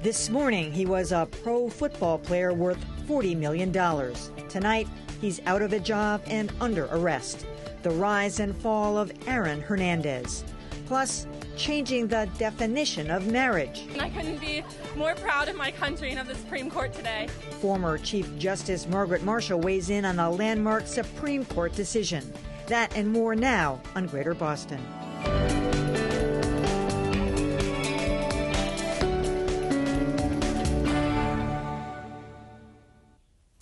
This morning, he was a pro football player worth $40 million. Tonight, he's out of a job and under arrest. The rise and fall of Aaron Hernandez. Plus, changing the definition of marriage. I couldn't be more proud of my country and of the Supreme Court today. Former Chief Justice Margaret Marshall weighs in on a landmark Supreme Court decision. That and more now on Greater Boston.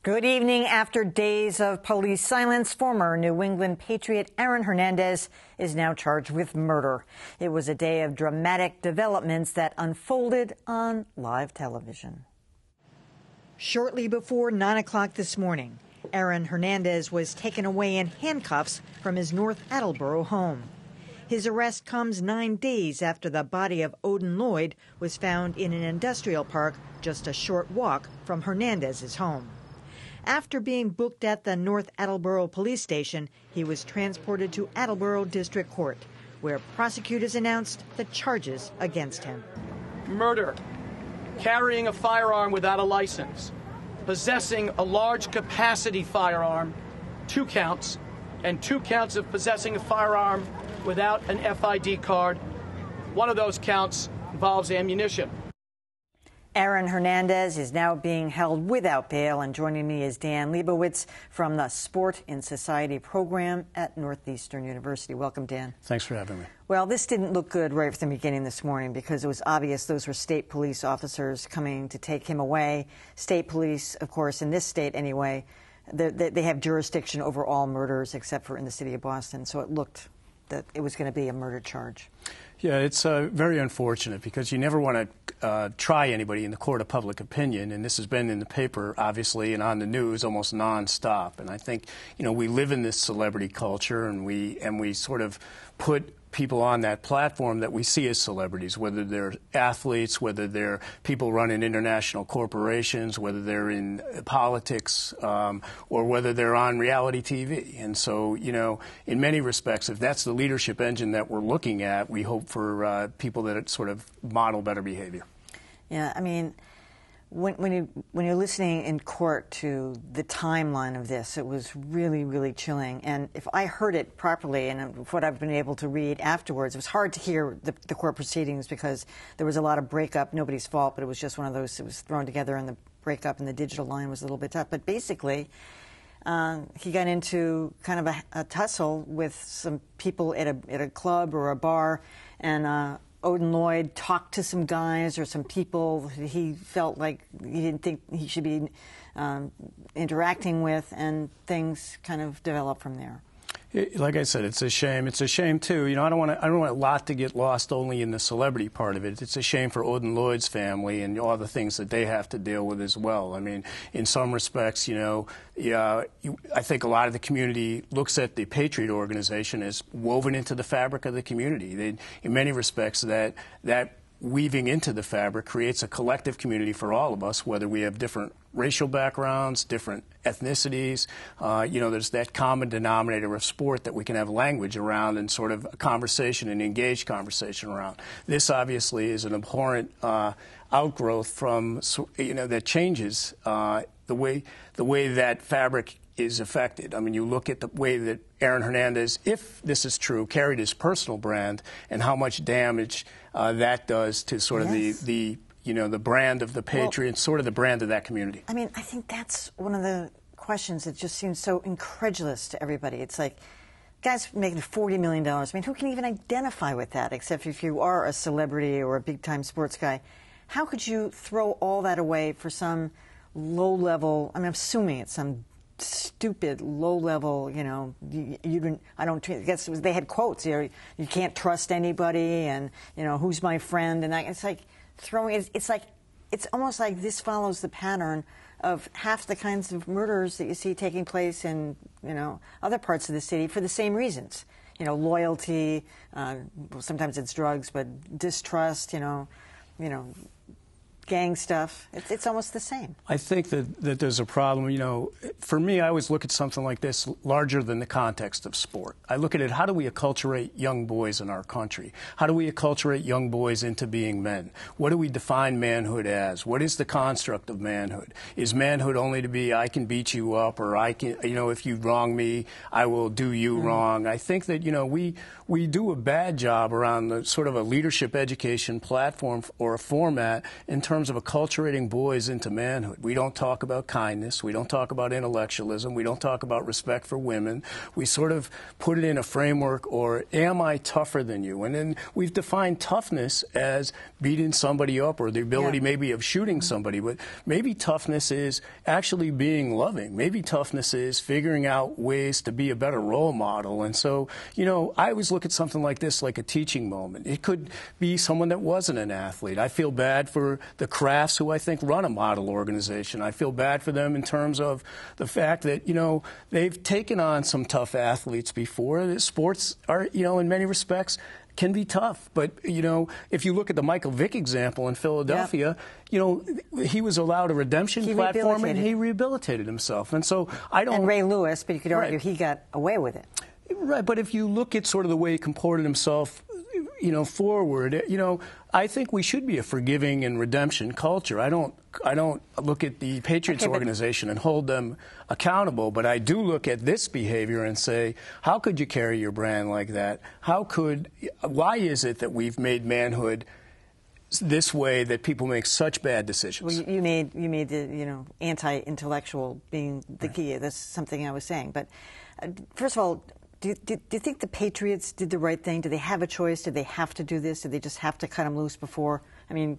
Good evening. After days of police silence, former New England Patriot Aaron Hernandez is now charged with murder. It was a day of dramatic developments that unfolded on live television. Shortly before 9 o'clock this morning, Aaron Hernandez was taken away in handcuffs from his North Attleboro home. His arrest comes 9 days after the body of Odin Lloyd was found in an industrial park just a short walk from Hernandez's home. After being booked at the North Attleboro police station, he was transported to Attleboro District Court, where prosecutors announced the charges against him. Murder, carrying a firearm without a license, possessing a large capacity firearm, 2 counts, and 2 counts of possessing a firearm without an FID card. One of those counts involves ammunition. Aaron Hernandez is now being held without bail, and joining me is Dan Lebowitz from the Sport in Society program at Northeastern University. Welcome, Dan. Thanks for having me. Well, this didn't look good right from the beginning this morning because it was obvious those were state police officers coming to take him away. State police, of course, in this state anyway, they have jurisdiction over all murders except for in the city of Boston, so it looked that it was going to be a murder charge. Yeah, it's very unfortunate because you never want to try anybody in the court of public opinion, and this has been in the paper, obviously, and on the news almost nonstop. And I think, we live in this celebrity culture, and we sort of put people on that platform that we see as celebrities, whether they're athletes, whether they're people running international corporations, whether they're in politics, or whether they're on reality TV. And so, in many respects, if that's the leadership engine that we're looking at, we hope for people that sort of model better behavior. Yeah, I mean, when you're listening in court to the timeline of this, it was really, really chilling. And if I heard it properly, and what I've been able to read afterwards, it was hard to hear the court proceedings because there was a lot of breakup. Nobody's fault, but it was just one of those. It was thrown together, and the breakup and the digital line was a little bit tough. But basically, he got into kind of a tussle with some people at a club or a bar, and Odin Lloyd talked to some guys or some people he felt like he didn't think he should be interacting with, and things kind of developed from there. Like I said, it's a shame. It's a shame too. I don't want a lot to get lost only in the celebrity part of it. It's a shame for Odin Lloyd's family and all the things that they have to deal with as well. I mean, in some respects, I think a lot of the community looks at the Patriot organization as woven into the fabric of the community. In many respects, that weaving into the fabric creates a collective community for all of us, whether we have different racial backgrounds, different ethnicities. There's that common denominator of sport that we can have language around and sort of a conversation and engaged conversation around. This obviously is an abhorrent outgrowth from, that changes the way that fabric is affected. I mean, you look at the way that Aaron Hernandez, if this is true, carried his personal brand and how much damage that does to sort of the brand of the Patriots, sort of the brand of that community. I mean, I think that's one of the questions that just seems so incredulous to everybody. It's like, guys making $40 million. I mean, who can even identify with that except if you are a celebrity or a big-time sports guy? How could you throw all that away for some low-level, I'm assuming it's some stupid, low-level, I guess they had quotes, you can't trust anybody, and, who's my friend, and it's like throwing, it's almost like this follows the pattern of half the kinds of murders that you see taking place in, other parts of the city for the same reasons. Loyalty, sometimes it's drugs, but distrust, gang stuff. It's almost the same. I think that there's a problem. You know, for me, I always look at something like this larger than the context of sport. I look at it, how do we acculturate young boys in our country? How do we acculturate young boys into being men? What do we define manhood as? What is the construct of manhood? Is manhood only to be, I can beat you up, or I can, you know, if you wrong me, I will do you wrong? I think that, you know, we do a bad job around the sort of a leadership education platform or a format in terms of acculturating boys into manhood. We don't talk about kindness. We don't talk about intellectualism. We don't talk about respect for women. We sort of put it in a framework, or am I tougher than you? And then we've defined toughness as beating somebody up, or the ability maybe of shooting somebody. But maybe toughness is actually being loving. Maybe toughness is figuring out ways to be a better role model. And so, you know, I always look at something like this like a teaching moment. It could be someone that wasn't an athlete. I feel bad for the Crafts, who I think run a model organization. I feel bad for them in terms of the fact that, you know, they've taken on some tough athletes before. Sports are, you know, in many respects, can be tough. But, you know, if you look at the Michael Vick example in Philadelphia, you know, he was allowed a redemption platform and he rehabilitated himself. And so I don't... And Ray Lewis, but you could argue he got away with it. Right, but if you look at sort of the way he comported himself, you know, forward, you know, I think we should be a forgiving and redemption culture. I don't look at the Patriots organization and hold them accountable, but I do look at this behavior and say, how could you carry your brand like that? Why is it that we've made manhood this way, that people make such bad decisions? Well, you made the, you know, anti-intellectual being the key. That's something I was saying. But first of all, do you think the Patriots did the right thing? Do they have a choice? Did they have to do this? Did they just have to cut him loose before? I mean,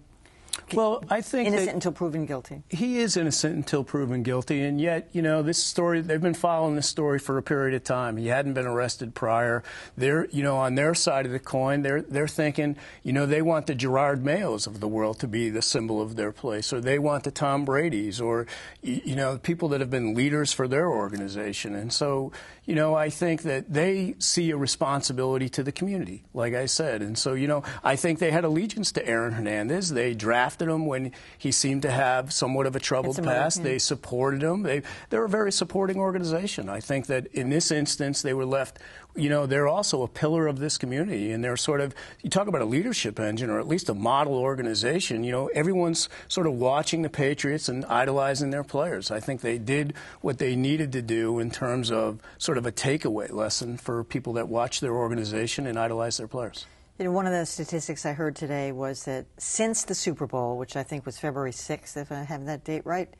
well, I think innocent until proven guilty. He is innocent until proven guilty, and yet, you know, this story, they've been following this story for a period of time. He hadn't been arrested prior. They're, you know, on their side of the coin, they're thinking, you know, they want the Gerard Mayos of the world to be the symbol of their place, or they want the Tom Bradys, or, you know, people that have been leaders for their organization. And so, you know, I think that they see a responsibility to the community, like I said. And so, you know, I think they had allegiance to Aaron Hernandez. They drafted him when he seemed to have somewhat of a troubled past. They supported him. They're a very supporting organization. I think that in this instance, they were left, you know, they're also a pillar of this community. And they're sort of, you talk about a leadership engine, or at least a model organization, you know, everyone's sort of watching the Patriots and idolizing their players. I think they did what they needed to do in terms of sort of a takeaway lesson for people that watch their organization and idolize their players. You know, one of the statistics I heard today was that since the Super Bowl, which I think was February 6th, if I have that date right,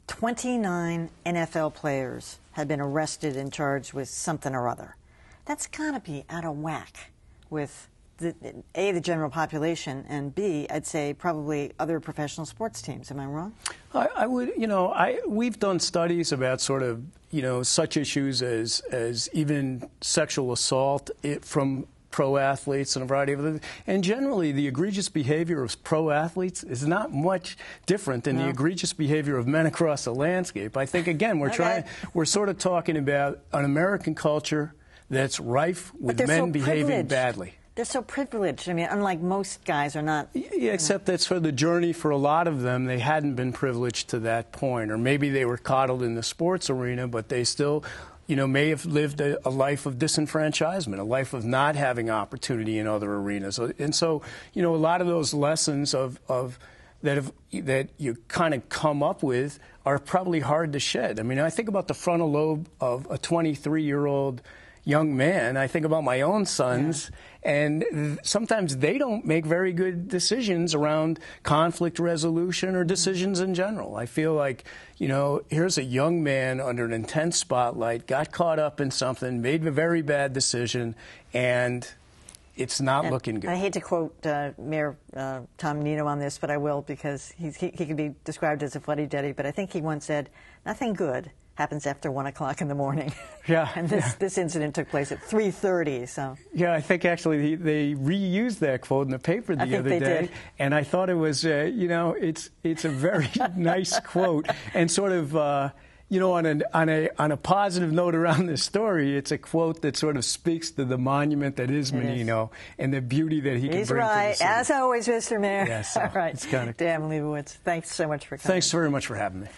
29 NFL players have been arrested and charged with something or other. That's got to be out of whack with, A, the general population, and B, I'd say probably other professional sports teams. Am I wrong? I would, you know, we've done studies about sort of, you know, such issues as even sexual assault from pro athletes and a variety of other, and generally the egregious behavior of pro athletes is not much different than the egregious behavior of men across the landscape. I think, again, we're sort of talking about an American culture that's rife with men behaving badly. They're so privileged. I mean, unlike most guys are not. Yeah, except that's for the journey for a lot of them. They hadn't been privileged to that point, or maybe they were coddled in the sports arena, but they still, you know, may have lived a life of disenfranchisement, a life of not having opportunity in other arenas. And so, you know, a lot of those lessons that you kind of come up with are probably hard to shed. I mean, I think about the frontal lobe of a 23-year-old young man. I think about my own sons, and sometimes they don't make very good decisions around conflict resolution or decisions in general. I feel like, you know, here's a young man under an intense spotlight, got caught up in something, made a very bad decision, and it's not looking good. I hate to quote Mayor Tom Nino on this, but I will, because he can be described as a fuddy-duddy, but I think he once said, nothing good happens after 1 o'clock in the morning. Yeah. And this incident took place at 3:30. So. Yeah, I think actually they reused that quote in the paper the other day, did. and I thought it was, you know, it's a very nice quote, and sort of, You know, on a positive note around this story, it's a quote that sort of speaks to the monument that is Menino and the beauty that he can bring to the city. As always, Mr. Mayor. Yes, All right. it's kind of... Dan Lebowitz, thanks so much for coming. Thanks very much for having me.